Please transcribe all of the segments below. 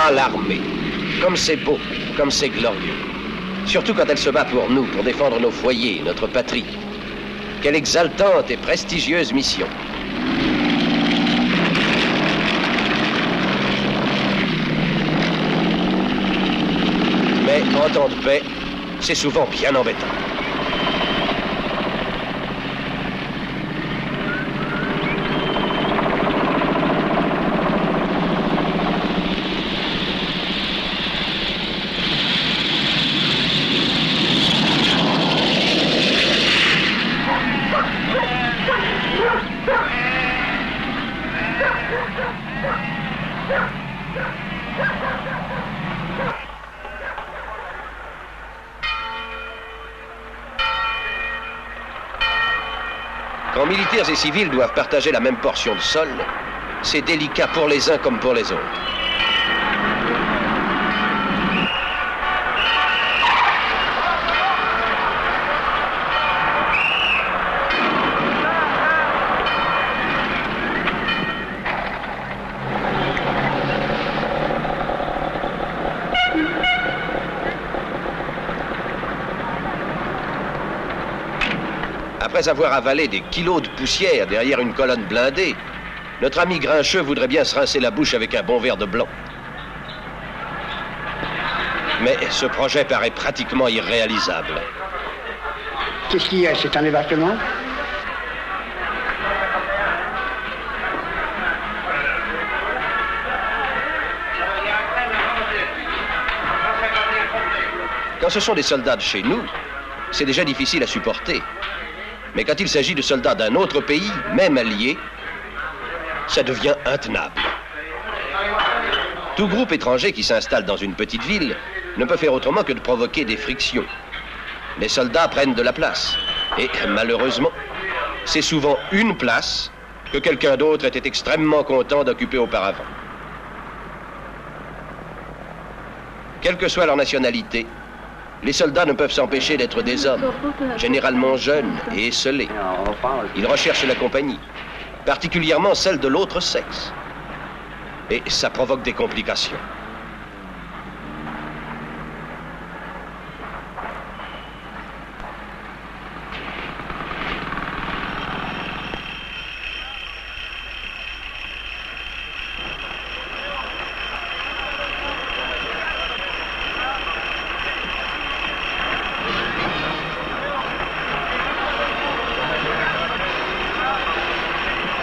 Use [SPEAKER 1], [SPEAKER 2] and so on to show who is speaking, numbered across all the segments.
[SPEAKER 1] Ah, l'armée. Comme c'est beau, comme c'est glorieux. Surtout quand elle se bat pour nous, pour défendre nos foyers, notre patrie. Quelle exaltante et prestigieuse mission. Mais en temps de paix, c'est souvent bien embêtant. Quand militaires et civils doivent partager la même portion de sol, c'est délicat pour les uns comme pour les autres. Après avoir avalé des kilos de poussière derrière une colonne blindée, notre ami Grincheux voudrait bien se rincer la bouche avec un bon verre de blanc. Mais ce projet paraît pratiquement irréalisable.
[SPEAKER 2] Qu'est-ce qu'il y a? C'est un débarquement?
[SPEAKER 1] Quand ce sont des soldats de chez nous, c'est déjà difficile à supporter. Mais quand il s'agit de soldats d'un autre pays, même allié, ça devient intenable. Tout groupe étranger qui s'installe dans une petite ville ne peut faire autrement que de provoquer des frictions. Les soldats prennent de la place. Et malheureusement, c'est souvent une place que quelqu'un d'autre était extrêmement content d'occuper auparavant. Quelle que soit leur nationalité, les soldats ne peuvent s'empêcher d'être des hommes, généralement jeunes et esselés. Ils recherchent la compagnie, particulièrement celle de l'autre sexe. Et ça provoque des complications.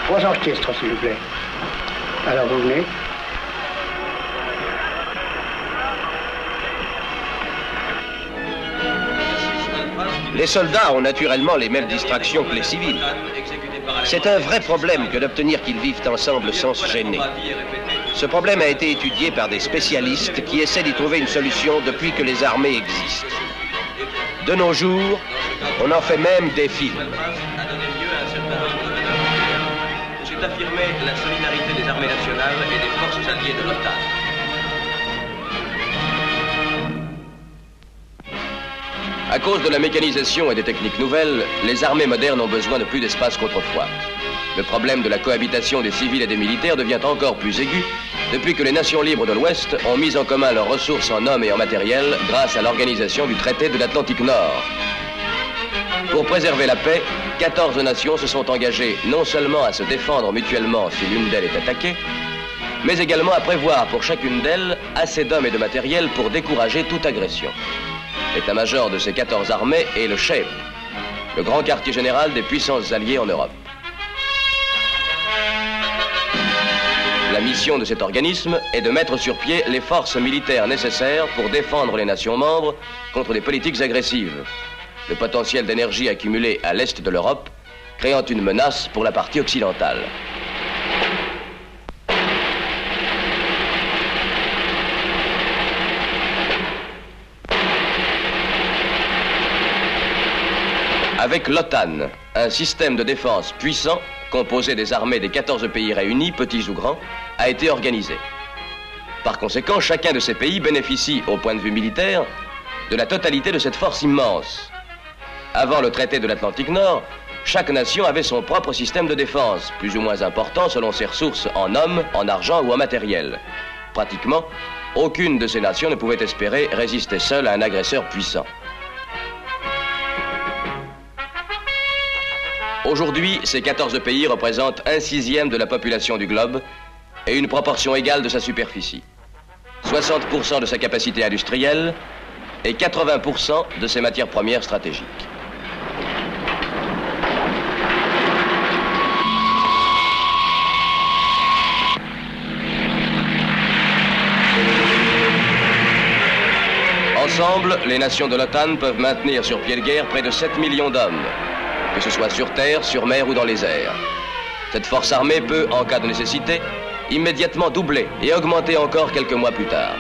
[SPEAKER 2] Trois orchestres, s'il vous plaît. Alors, vous venez.
[SPEAKER 1] Les soldats ont naturellement les mêmes distractions que les civils. C'est un vrai problème que d'obtenir qu'ils vivent ensemble sans se gêner. Ce problème a été étudié par des spécialistes qui essaient d'y trouver une solution depuis que les armées existent. De nos jours, on en fait même des films.
[SPEAKER 3] Affirmer la solidarité des armées nationales et des forces alliées de l'OTAN.
[SPEAKER 4] À cause de la mécanisation et des techniques nouvelles, les armées modernes ont besoin de plus d'espace qu'autrefois. Le problème de la cohabitation des civils et des militaires devient encore plus aigu depuis que les nations libres de l'Ouest ont mis en commun leurs ressources en hommes et en matériel grâce à l'organisation du traité de l'Atlantique Nord. Pour préserver la paix, 14 nations se sont engagées non seulement à se défendre mutuellement si l'une d'elles est attaquée, mais également à prévoir pour chacune d'elles assez d'hommes et de matériel pour décourager toute agression. L'état-major de ces 14 armées est le CHEP, le grand quartier général des puissances alliées en Europe. La mission de cet organisme est de mettre sur pied les forces militaires nécessaires pour défendre les nations membres contre des politiques agressives. Le potentiel d'énergie accumulé à l'est de l'Europe, créant une menace pour la partie occidentale. Avec l'OTAN, un système de défense puissant, composé des armées des 14 pays réunis, petits ou grands, a été organisé. Par conséquent, chacun de ces pays bénéficie, au point de vue militaire, de la totalité de cette force immense. Avant le traité de l'Atlantique Nord, chaque nation avait son propre système de défense, plus ou moins important selon ses ressources en hommes, en argent ou en matériel. Pratiquement, Aucune de ces nations ne pouvait espérer résister seule à un agresseur puissant. Aujourd'hui, ces 14 pays représentent 1/6 de la population du globe et une proportion égale de sa superficie. 60% de sa capacité industrielle et 80% de ses matières premières stratégiques. Ensemble, les nations de l'OTAN peuvent maintenir sur pied de guerre près de 7 millions d'hommes, que ce soit sur terre, sur mer ou dans les airs. Cette force armée peut, en cas de nécessité, immédiatement doubler et augmenter encore quelques mois plus tard.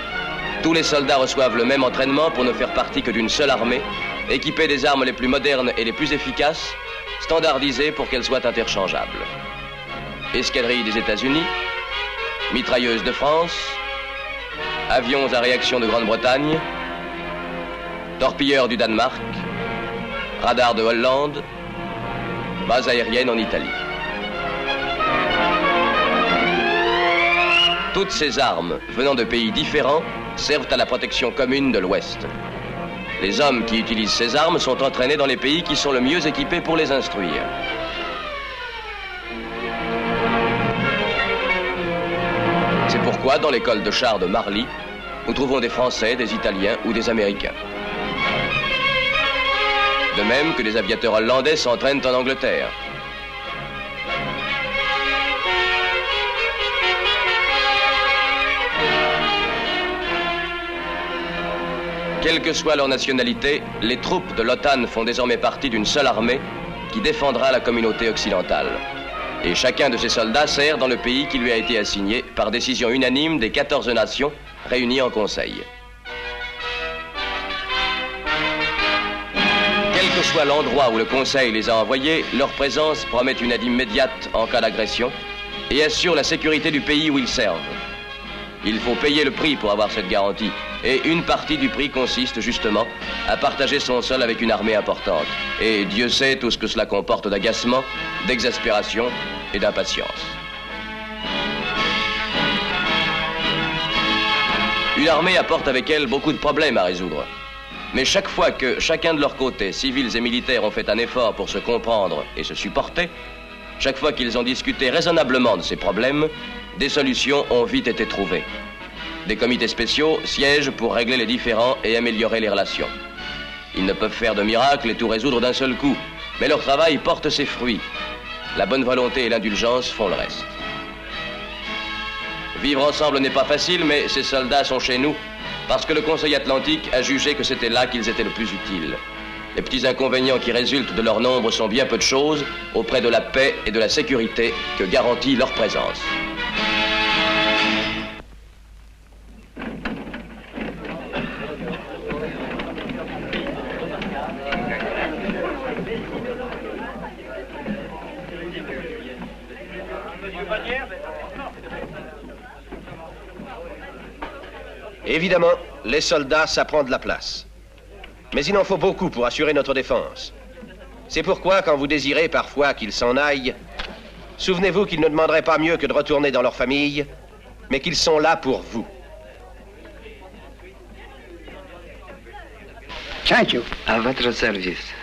[SPEAKER 4] Tous les soldats reçoivent le même entraînement pour ne faire partie que d'une seule armée, équipée des armes les plus modernes et les plus efficaces, standardisées pour qu'elles soient interchangeables. Escadrille des États-Unis, mitrailleuses de France, avions à réaction de Grande-Bretagne, torpilleurs du Danemark, radars de Hollande, base aérienne en Italie. Toutes ces armes, venant de pays différents, servent à la protection commune de l'Ouest. Les hommes qui utilisent ces armes sont entraînés dans les pays qui sont le mieux équipés pour les instruire. C'est pourquoi, dans l'école de chars de Marly, nous trouvons des Français, des Italiens ou des Américains. De même que des aviateurs hollandais s'entraînent en Angleterre. Quelle que soit leur nationalité, les troupes de l'OTAN font désormais partie d'une seule armée qui défendra la communauté occidentale. Et chacun de ces soldats sert dans le pays qui lui a été assigné par décision unanime des 14 nations réunies en conseil. Quel que soit l'endroit où le Conseil les a envoyés, leur présence promet une aide immédiate en cas d'agression et assure la sécurité du pays où ils servent. Il faut payer le prix pour avoir cette garantie, et une partie du prix consiste justement à partager son sol avec une armée importante. Et Dieu sait tout ce que cela comporte d'agacement, d'exaspération et d'impatience. Une armée apporte avec elle beaucoup de problèmes à résoudre. Mais chaque fois que chacun de leur côté, civils et militaires, ont fait un effort pour se comprendre et se supporter, chaque fois qu'ils ont discuté raisonnablement de ces problèmes, des solutions ont vite été trouvées. Des comités spéciaux siègent pour régler les différends et améliorer les relations. Ils ne peuvent faire de miracles et tout résoudre d'un seul coup, mais leur travail porte ses fruits. La bonne volonté et l'indulgence font le reste. Vivre ensemble n'est pas facile, mais ces soldats sont chez nous parce que le Conseil Atlantique a jugé que c'était là qu'ils étaient le plus utiles. Les petits inconvénients qui résultent de leur nombre sont bien peu de choses auprès de la paix et de la sécurité que garantit leur présence.
[SPEAKER 1] Évidemment, les soldats, ça prend de la place. Mais il en faut beaucoup pour assurer notre défense. C'est pourquoi, quand vous désirez parfois qu'ils s'en aillent, souvenez-vous qu'ils ne demanderaient pas mieux que de retourner dans leur famille, mais qu'ils sont là pour vous.
[SPEAKER 2] Thank you.
[SPEAKER 5] À votre service.